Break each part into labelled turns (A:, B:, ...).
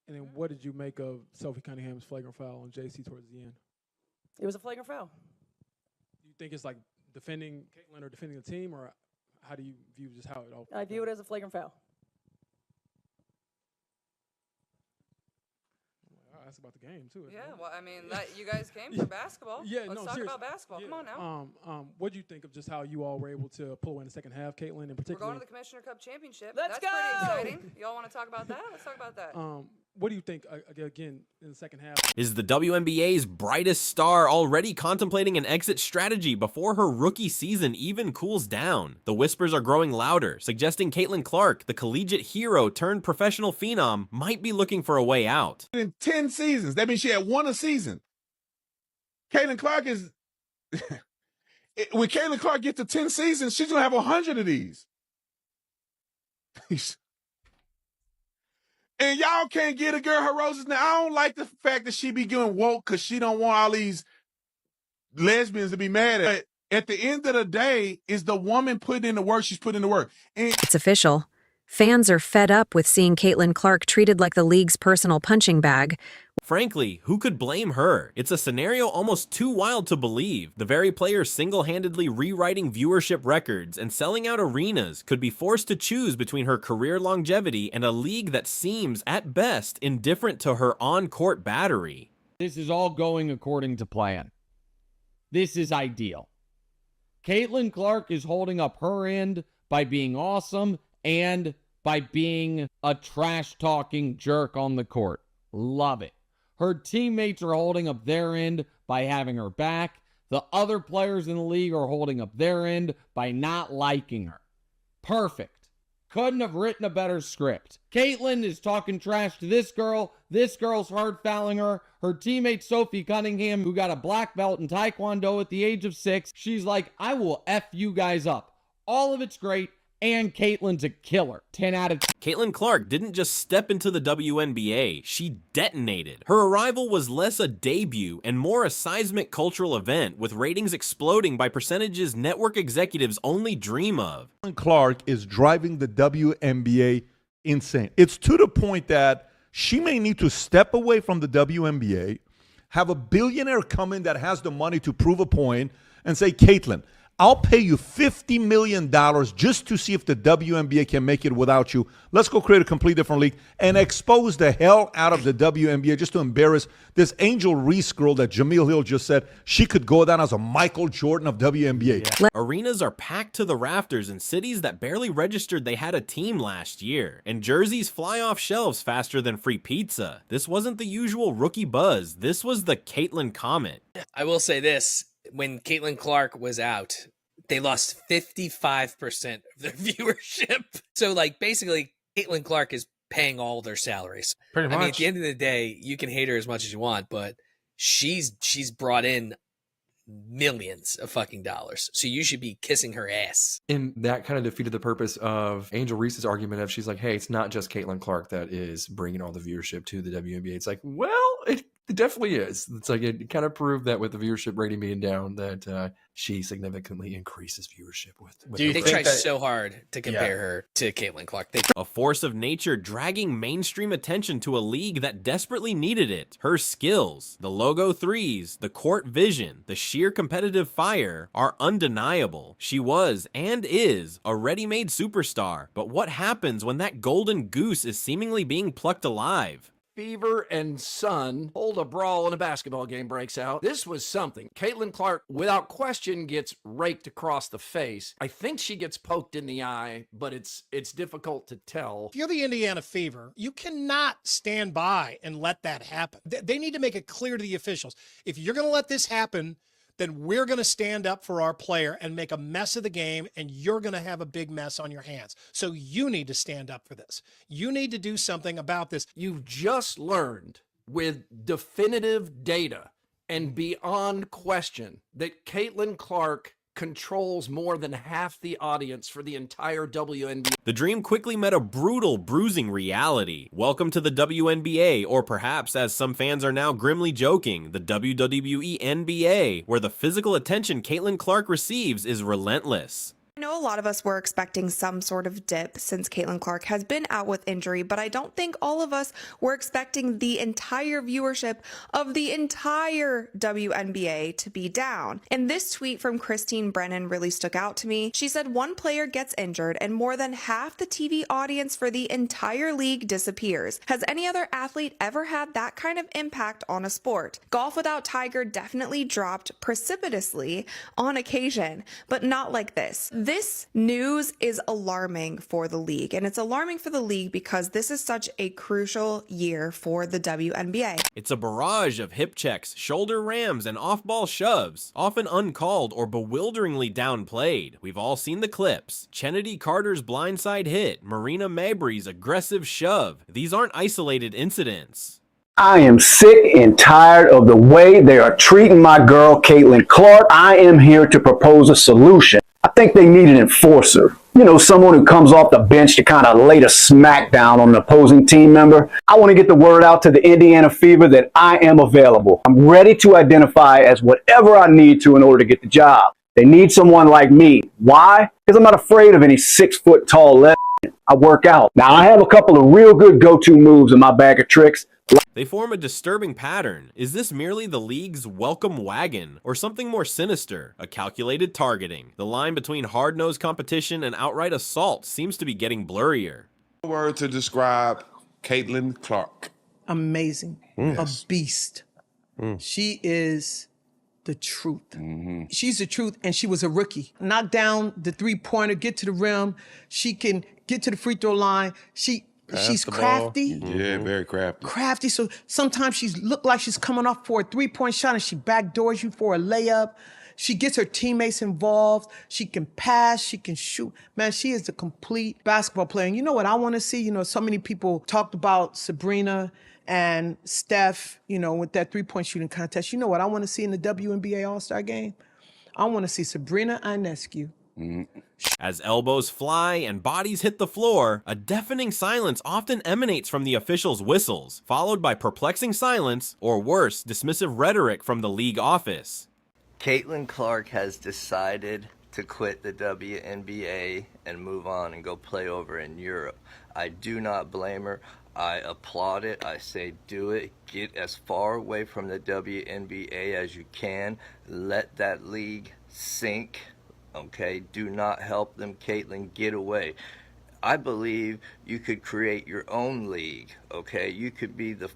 A: And then what did you make of Sophie Cunningham's flagrant foul on JC towards the end?
B: It was a flagrant foul.
A: Do you think it's like defending Caitlin or defending the team, or how do you view just how it all?
B: I view it as a flagrant foul.
A: That's about the game too.
C: Yeah, well, I mean, you guys came for basketball.
A: Yeah,
C: Let's talk about basketball.
A: Yeah.
C: Come on now.
A: What do you think of just how you all were able to pull away in the second half, Caitlin, in particular?
C: We're going to the Commissioner Cup Championship.
B: Let's
C: That's
B: go!
C: pretty exciting. Y'all want to talk about that? Let's talk about that.
A: What do you think, again, in the second half?
D: Is the WNBA's brightest star already contemplating an exit strategy before her rookie season even cools down? The whispers are growing louder, suggesting Caitlin Clark, the collegiate hero turned professional phenom, might be looking for a way out.
E: In 10 seasons, that means she had one a season. Caitlin Clark is... when Caitlin Clark gets to 10 seasons, she's going to have 100 of these. And y'all can't get a girl her roses. Now, I don't like the fact that she be getting woke because she don't want all these lesbians to be mad at. At the end of the day, is the woman putting in the work, she's putting in the work. And
F: it's official. Fans are fed up with seeing Caitlin Clark treated like the league's personal punching bag.
D: Frankly, who could blame her? It's a scenario almost too wild to believe. The very player single-handedly rewriting viewership records and selling out arenas could be forced to choose between her career longevity and a league that seems, at best, indifferent to her on-court battery.
G: This is all going according to plan. This is ideal. Caitlin Clark is holding up her end by being awesome and by being a trash-talking jerk on the court. Love it. Her teammates are holding up their end by having her back. The other players in the league are holding up their end by not liking her. Perfect. Couldn't have written a better script. Caitlin is talking trash to this girl. This girl's hard fouling her. Her teammate Sophie Cunningham, who got a black belt in Taekwondo at the age of 6, she's like, I will F you guys up. All of it's great. And Caitlin's a killer. 10 out of 10.
D: Caitlin Clark didn't just step into the WNBA, she detonated. Her arrival was less a debut and more a seismic cultural event, with ratings exploding by percentages network executives only dream of.
H: Clark is driving the WNBA insane. It's to the point that she may need to step away from the WNBA, have a billionaire come in that has the money to prove a point, and say, Caitlin, I'll pay you $50 million just to see if the WNBA can make it without you. Let's go create a completely different league and expose the hell out of the WNBA just to embarrass this Angel Reese girl that Jameel Hill just said she could go down as a Michael Jordan of WNBA.
D: Yeah. Arenas are packed to the rafters in cities that barely registered they had a team last year, and jerseys fly off shelves faster than free pizza. This wasn't the usual rookie buzz. This was the Caitlin Comet.
I: I will say this. When Caitlin Clark was out, they lost 55% of their viewership. So, like, basically, Caitlin Clark is paying all their salaries.
J: Pretty much.
I: I mean, at the end of the day, you can hate her as much as you want, but she's brought in millions of fucking dollars. So you should be kissing her ass.
J: And that kind of defeated the purpose of Angel Reese's argument of she's like, hey, it's not just Caitlin Clark that is bringing all the viewership to the WNBA. It's like, well, it definitely is. It's like it kind of proved that with the viewership rating being down that she significantly increases viewership with
I: They tried so hard to compare her to Caitlin Clark.
D: A force of nature dragging mainstream attention to a league that desperately needed it. Her skills, the logo threes, the court vision, the sheer competitive fire are undeniable. She was and is a ready-made superstar. But what happens when that golden goose is seemingly being plucked alive?
K: Fever and sun hold a brawl and a basketball game breaks out. This was something. Caitlin Clark, without question, gets raked across the face. I think she gets poked in the eye, but it's difficult to tell.
L: If you're the Indiana Fever, you cannot stand by and let that happen. They need to make it clear to the officials. If you're going to let this happen, then we're going to stand up for our player and make a mess of the game, and you're going to have a big mess on your hands. So you need to stand up for this. You need to do something about this.
K: You've just learned with definitive data and beyond question that Caitlin Clark controls more than half the audience for the entire WNBA.
D: The dream quickly met a brutal, bruising reality. Welcome to the WNBA, or perhaps, as some fans are now grimly joking, the WWE NBA, where the physical attention Caitlin Clark receives is relentless.
M: I know a lot of us were expecting some sort of dip since Caitlin Clark has been out with injury, but I don't think all of us were expecting the entire viewership of the entire WNBA to be down. And this tweet from Christine Brennan really stuck out to me. She said one player gets injured and more than half the TV audience for the entire league disappears. Has any other athlete ever had that kind of impact on a sport? Golf without Tiger definitely dropped precipitously on occasion, but not like this. This news is alarming for the league, and it's alarming for the league because this is such a crucial year for the WNBA.
D: It's a barrage of hip checks, shoulder rams, and off-ball shoves, often uncalled or bewilderingly downplayed. We've all seen the clips. Kennedy Carter's blindside hit, Marina Mabry's aggressive shove. These aren't isolated incidents.
N: I am sick and tired of the way they are treating my girl, Caitlin Clark. I am here to propose a solution. I think they need an enforcer. You know, someone who comes off the bench to kind of lay the smack down on an opposing team member. I want to get the word out to the Indiana Fever that I am available. I'm ready to identify as whatever I need to in order to get the job. They need someone like me. Why? Because I'm not afraid of any 6-foot tall lesbian. I work out. Now, I have a couple of real good go-to moves in my bag of tricks.
D: They form a disturbing pattern. Is this merely the league's welcome wagon, or something more sinister, a calculated targeting? The line between hard-nosed competition and outright assault seems to be getting blurrier.
O: Word to describe Caitlin Clark.
P: Amazing.
O: Yes.
P: A beast. She is the truth. She's the truth, and she was a rookie. Knock down the three-pointer, get to the rim. She can get to the free throw line. She's crafty.
O: Yeah, very crafty.
P: Crafty. So sometimes she's look like she's coming off for a three-point shot and she backdoors you for a layup. She gets her teammates involved. She can pass. She can shoot. Man, she is the complete basketball player. And you know what I want to see? You know, so many people talked about Sabrina and Steph, you know, with that three-point shooting contest. You know what I want to see in the WNBA All-Star game? I want to see Sabrina Ionescu.
D: As elbows fly and bodies hit the floor, a deafening silence often emanates from the officials' whistles, followed by perplexing silence, or worse, dismissive rhetoric from the league office.
Q: Caitlin Clark has decided to quit the WNBA and move on and go play over in Europe. I do not blame her. I applaud it. I say do it. Get as far away from the WNBA as you can. Let that league sink. Okay, do not help them, Caitlin, get away. I believe you could create your own league, okay? You could be the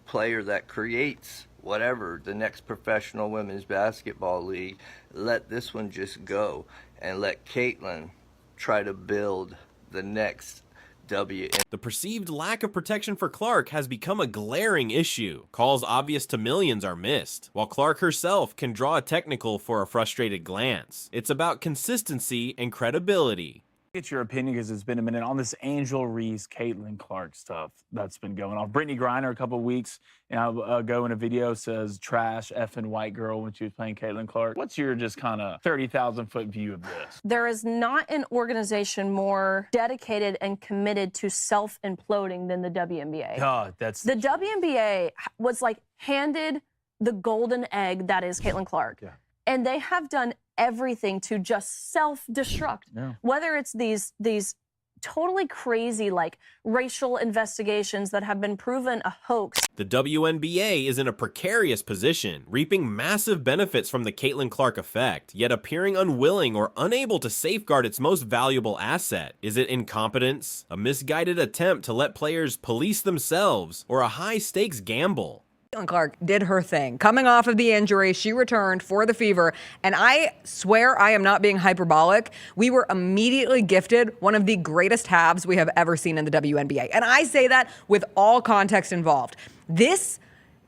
Q: player that creates whatever, the next professional women's basketball league. Let this one just go and let Caitlin try to build the next
D: The perceived lack of protection for Clark has become a glaring issue. Calls obvious to millions are missed, while Clark herself can draw a technical for a frustrated glance. It's about consistency and credibility.
R: Get your opinion, because it's been a minute, on this Angel Reese, Caitlin Clark stuff that's been going on. Brittany Griner a couple of weeks ago in a video says trash effing white girl when she was playing Caitlin Clark. What's your just kind of 30,000-foot view of this?
S: There is not an organization more dedicated and committed to self-imploding than the WNBA.
R: God, that's
S: the WNBA was like handed the golden egg that is Caitlin Clark.
R: Yeah.
S: And they have done everything to just self-destruct.
R: Yeah.
S: Whether it's these totally crazy like racial investigations that have been proven a hoax.
D: The WNBA is in a precarious position, reaping massive benefits from the Caitlin Clark effect, yet appearing unwilling or unable to safeguard its most valuable asset. Is it incompetence, a misguided attempt to let players police themselves, or a high-stakes gamble?
T: Caitlin Clark did her thing. Coming off of the injury, she returned for the Fever, and I swear I am not being hyperbolic. We were immediately gifted one of the greatest halves we have ever seen in the WNBA, and I say that with all context involved. This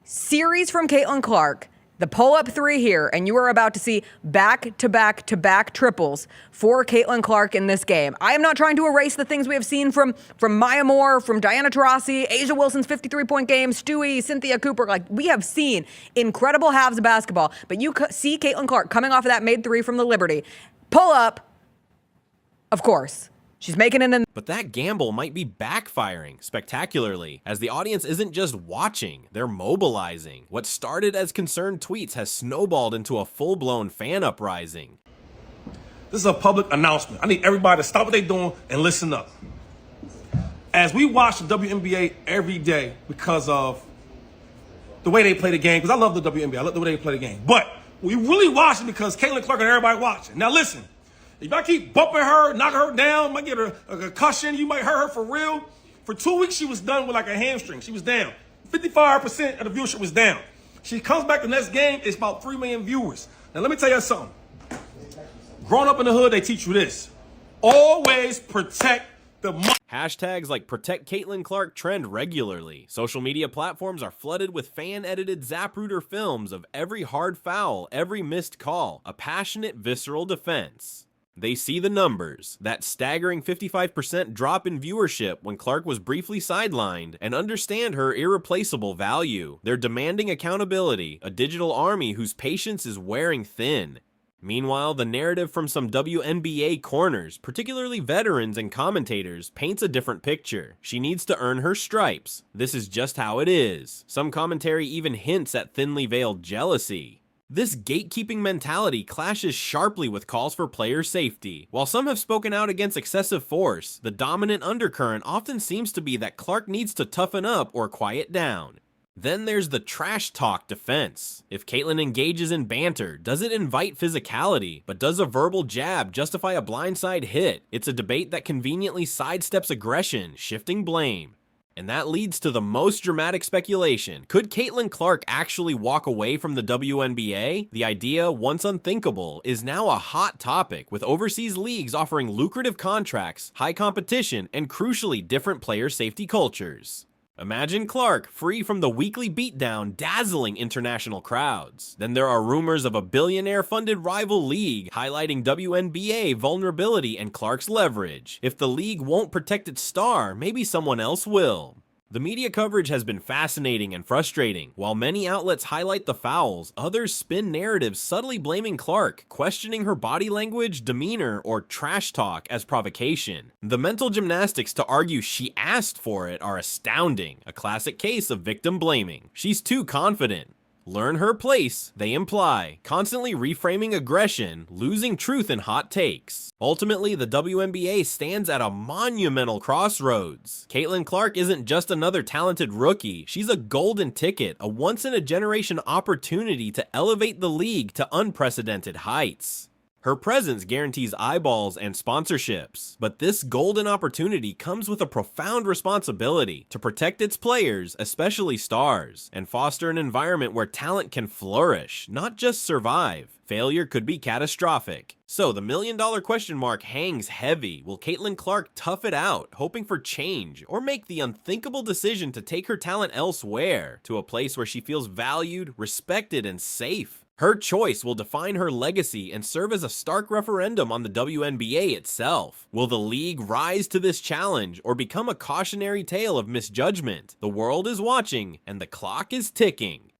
T: series from Caitlin Clark, the pull-up three here, and you are about to see back-to-back-to-back triples for Caitlin Clark in this game. I am not trying to erase the things we have seen from Maya Moore, from Diana Taurasi, Asia Wilson's 53-point game, Stewie, Cynthia Cooper. Like, we have seen incredible halves of basketball, but you see Caitlin Clark coming off of that made three from the Liberty. Pull-up, of course. She's making it in.
D: But that gamble might be backfiring spectacularly, as the audience isn't just watching, they're mobilizing. What started as concerned tweets has snowballed into a full-blown fan uprising.
U: This is a public announcement. I need everybody to stop what they're doing and listen up. As we watch the WNBA every day because of the way they play the game, because I love the WNBA, I love the way they play the game. But we really watch it because Caitlin Clark and everybody watching. Now listen, if y'all keep bumping her, knocking her down, might get her a concussion, you might hurt her for real. For 2 weeks, she was done with like a hamstring. She was down. 55% of the viewership was down. She comes back the next game, it's about 3 million viewers. Now let me tell you something. Growing up in the hood, they teach you this. Always protect the money.
D: Hashtags like Protect Caitlin Clark trend regularly. Social media platforms are flooded with fan-edited Zapruder films of every hard foul, every missed call, a passionate, visceral defense. They see the numbers, that staggering 55% drop in viewership when Clark was briefly sidelined, and understand her irreplaceable value. They're demanding accountability, a digital army whose patience is wearing thin. Meanwhile, the narrative from some WNBA corners, particularly veterans and commentators, paints a different picture. She needs to earn her stripes. This is just how it is. Some commentary even hints at thinly veiled jealousy. This gatekeeping mentality clashes sharply with calls for player safety. While some have spoken out against excessive force, the dominant undercurrent often seems to be that Clark needs to toughen up or quiet down. Then there's the trash talk defense. If Caitlin engages in banter, does it invite physicality? But does a verbal jab justify a blindside hit? It's a debate that conveniently sidesteps aggression, shifting blame. And that leads to the most dramatic speculation. Could Caitlin Clark actually walk away from the WNBA? The idea, once unthinkable, is now a hot topic, with overseas leagues offering lucrative contracts, high competition, and crucially different player safety cultures. Imagine Clark free from the weekly beatdown, dazzling international crowds. Then there are rumors of a billionaire-funded rival league, highlighting WNBA vulnerability and Clark's leverage. If the league won't protect its star, maybe someone else will. The media coverage has been fascinating and frustrating. While many outlets highlight the fouls, others spin narratives subtly blaming Clark, questioning her body language, demeanor, or trash talk as provocation. The mental gymnastics to argue she asked for it are astounding, a classic case of victim blaming. She's too confident. Learn her place, they imply, constantly reframing aggression, losing truth in hot takes. Ultimately, the WNBA stands at a monumental crossroads. Caitlin Clark isn't just another talented rookie, she's a golden ticket, a once-in-a-generation opportunity to elevate the league to unprecedented heights. Her presence guarantees eyeballs and sponsorships, but this golden opportunity comes with a profound responsibility to protect its players, especially stars, and foster an environment where talent can flourish, not just survive. Failure could be catastrophic. So the million-dollar question mark hangs heavy. Will Caitlin Clark tough it out, hoping for change, or make the unthinkable decision to take her talent elsewhere, to a place where she feels valued, respected, and safe? Her choice will define her legacy and serve as a stark referendum on the WNBA itself. Will the league rise to this challenge or become a cautionary tale of misjudgment? The world is watching and the clock is ticking.